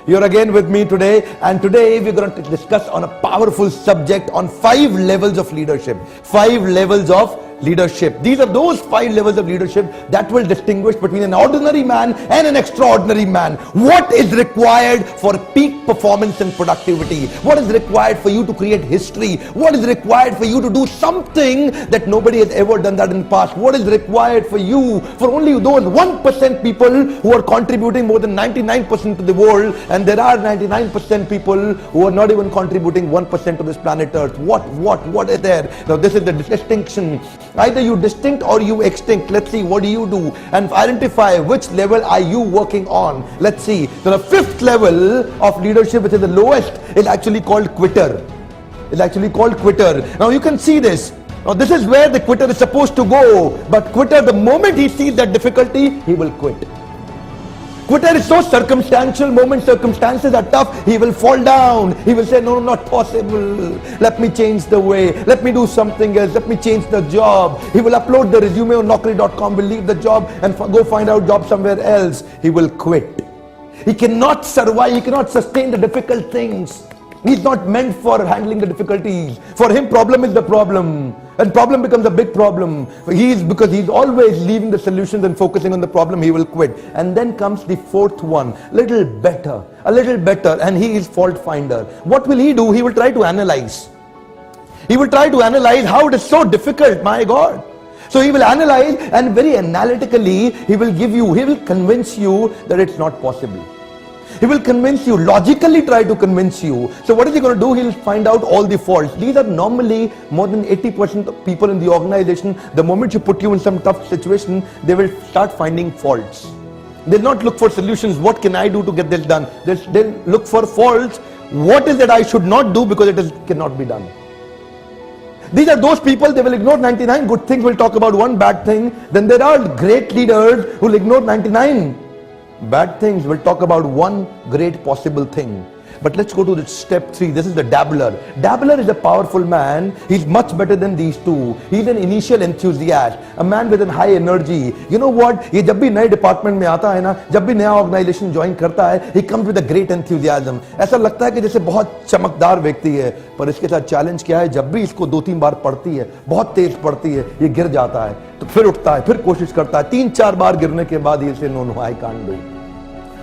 You're again with me today, and today we're going to discuss on a powerful subject on 5 levels of leadership. 5 levels of leadership. These are those 5 levels of leadership that will distinguish between an ordinary man and an extraordinary man. What is required for peak performance and productivity? What is required for you to create history? What is required for you to do something that nobody has ever done that in the past? What is required for you, for only those 1% people who are contributing more than 99% to the world, and there are 99% people who are not even contributing 1% to this planet Earth. What is there? Now this is the distinction. Either you distinct or you extinct. Let's see, what do you do? And identify which level are you working on. Let's see. So the 5th level of leadership, which is the lowest, is actually called quitter. It's actually called quitter. Now you can see this. Now this is where the quitter is supposed to go. But quitter, the moment he sees that difficulty, he will quit. Quitter is so circumstantial. Circumstances are tough, he will fall down. He will say, no, not possible. Let me change the way. Let me do something else. Let me change the job. He will upload the resume on Naukri.com, will leave the job and go find out job somewhere else. He will quit. He cannot survive. He cannot sustain the difficult things. He's not meant for handling the difficulties. For him, problem is the problem. And problem becomes a big problem. Because he's always leaving the solutions and focusing on the problem, he will quit. And then comes the 4th one. A little better. And he is fault finder. What will he do? He will try to analyze. He will try to analyze how it is so difficult, my God. So he will analyze, and very analytically, he will convince you that it's not possible. He will convince you, logically try to convince you. So what is he going to do? He'll find out all the faults. These are normally more than 80% of people in the organization. The moment you put you in some tough situation, they will start finding faults. They'll not look for solutions. What can I do to get this done? They'll look for faults. What is it I should not do because it cannot be done? These are those people, they will ignore 99 good things, will talk about one bad thing. Then there are great leaders who will ignore 99 bad things, will talk about one great possible thing. But let's go to the step 3. This is the dabbler. Dabbler is a powerful man. He's much better than these two. He's an initial enthusiast, a man with a high energy. You know what? ये जब भी नए department में आता है ना, जब भी नया ऑर्गेनाइजेशन ज्वाइन करता है, he comes with a great enthusiasm. ऐसा लगता है कि जैसे बहुत चमकदार व्यक्ति है, पर इसके साथ चैलेंज क्या है? जब भी इसको 2-3 बार पढ़ती है, बहुत तेज पढ़ती है, ये गिर जाता है, तो फिर उठता है, फिर कोशिश करता है, 3-4 बार गिरने के बाद ये से no, I can't do.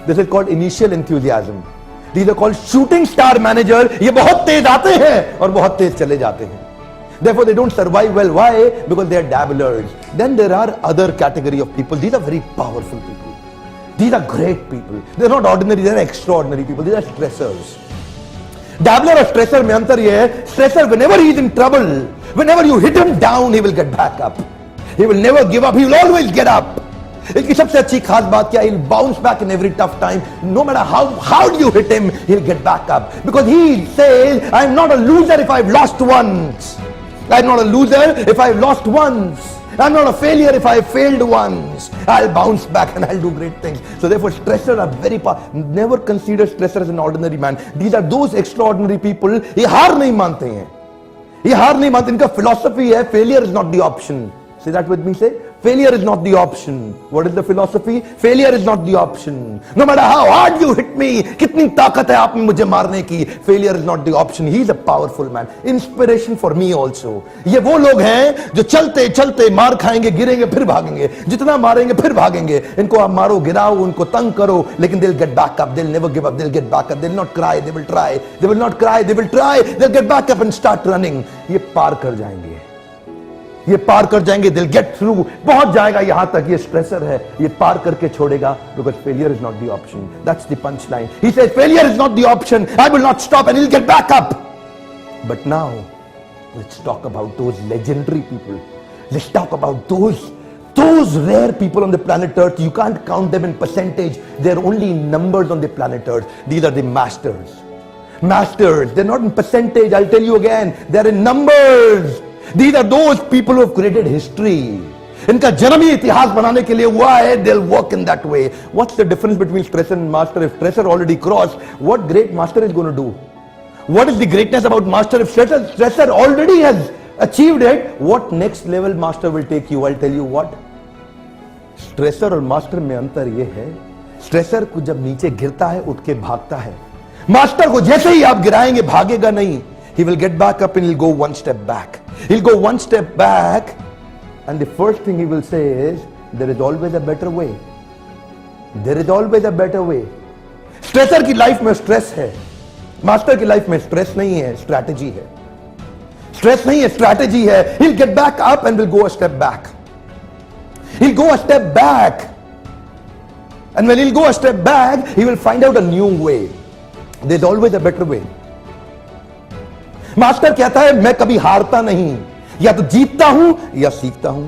This is called initial enthusiasm. These are called shooting star manager. ये बहुत तेज आते हैं और बहुत तेज चले जाते हैं. Therefore they don't survive well. Why? Because they are dabblers. Then there are other category of people. These are very powerful people. These are great people. They are not ordinary, they are extraordinary people. These are stressors. Dabbler और stressor में अंतर ये है, stressor whenever he is in trouble, whenever you hit him down, he will get back up. He will never give up. He will always get up. इसकी सबसे अच्छी खास बात क्या है? He'll bounce back in every tough time. No matter how hard you hit him, he'll get back up. Because he says, I'm not a loser if I've lost once. I'm not a loser if I've lost once. I'm not a failure if I've failed once. I'll bounce back and I'll do great things. So therefore, stressors are very powerful. Never consider stressor as an ordinary man. These are those extraordinary people. ये हार नहीं मानते हैं. ये हार नहीं मानते. इनका philosophy है, failure is not the option. Say that with me, say. Failure is not the option. What is the philosophy? Failure is not the option. No matter how hard you hit me, कितनी ताकत है आप में मुझे मारने की, failure is not the option. He is a powerful man. Inspiration for me also. ये वो लोग हैं जो चलते चलते मार खाएंगे, गिरेंगे, फिर भागेंगे. जितना मारेंगे, फिर भागेंगे. इनको आप मारो, गिराओ, उनको तंग करो, लेकिन they'll get back up. They'll never give up. They'll get back up. They'll not cry. They will try. They will not cry. They will try. They'll get back up and start running. ये पार कर जाएंगे. ये पार कर जाएंगे. They'll get through. पहुंच जाएगा यहां तक. ये स्ट्रेसर है, ये पार करके छोड़ेगा. Because failure is not the option. That's the punchline. He says failure is not the option. I will not stop, and he'll get back up. But now let's talk about those legendary people. Let's talk about those rare people on the planet Earth. You can't count them in percentage. They're only numbers on the planet Earth. These are the masters. They're not in percentage. I'll tell you again, they're in numbers. These are those people who have created history. इनका जन्म ही इतिहास बनाने के लिए हुआ है. They'll work in that way. What's the difference between stressor and master? If stressor already crossed, what great master is going to do? What is the greatness about master? If stressor already has achieved it, what next level master will take you? I'll tell you what. Stressor और master में अंतर ये है, stressor को जब नीचे गिरता है उठ के भागता है, मास्टर को जैसे ही आप गिराएंगे भागेगा नहीं. He will get back up and he'll go one step back. He'll go one step back and the first thing he will say is, there is always a better way. There is always a better way. Stressor की life में stress है, master की life में stress नहीं है, strategy है. Stress नहीं है, स्ट्रैटेजी है. He'll get back up and will go a step back. He'll go a step back. And when he'll go a step back, he will find out a new way. There's always a better way. Master कहता है मैं कभी हारता नहीं, या तो जीतता हूं या सीखता हूं.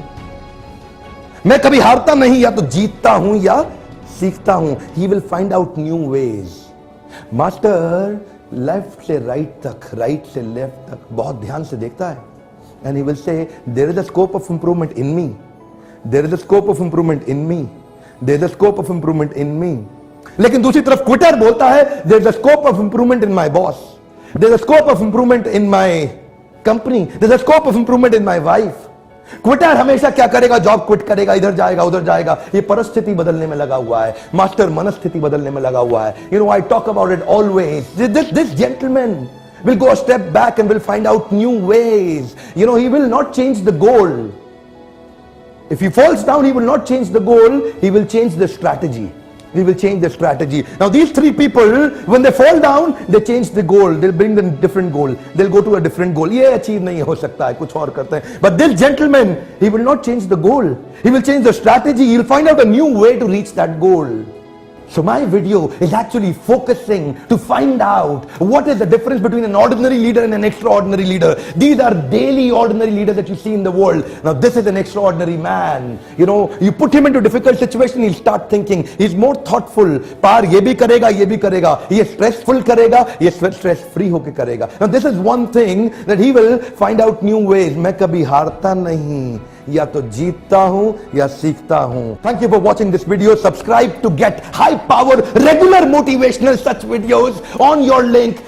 मैं कभी हारता नहीं, या तो जीतता हूं या सीखता हूं. He will find out new ways. Master left से राइट तक, राइट से लेफ्ट तक बहुत ध्यान से देखता है. And he will say, there is a scope of improvement in me. There is a scope of improvement in me. There is a scope of improvement in me. लेकिन दूसरी तरफ क्विटर बोलता है, there is a scope of improvement in my boss. There is a scope of improvement in my company. There is a scope of improvement in my wife. Quetta हमेशा क्या करेगा? Job quit करेगा, इधर जाएगा उधर जाएगा. ये परिस्थिति बदलने में लगा हुआ है. मास्टर मनस्थिति बदलने में लगा हुआ है. You know, I talk about it always. This gentleman will go a step back and will find out new ways. You know, he will not change the goal. If he falls down, he will not change the goal. He will change the strategy. He will change the strategy. Now these three people, when they fall down, they change the goal. They'll bring the different goal. They'll go to a different goal. ये achieve नहीं हो सकता है, कुछ और करते हैं. But this gentleman, he will not change the goal. He will change the strategy. He'll find out a new way to reach that goal. So my video is actually focusing to find out what is the difference between an ordinary leader and an extraordinary leader. These are daily ordinary leaders that you see in the world. Now this is an extraordinary man. You know, you put him into difficult situation, he'll start thinking. He's more thoughtful. पार ये भी करेगा, ये भी करेगा. ये stressful करेगा, ये stress free होके करेगा. Now this is one thing that he will find out new ways. मैं कभी हारता नहीं, या तो जीतता हूं या सीखता हूं. Thank you for watching this video. Subscribe to get high power regular motivational such videos on your link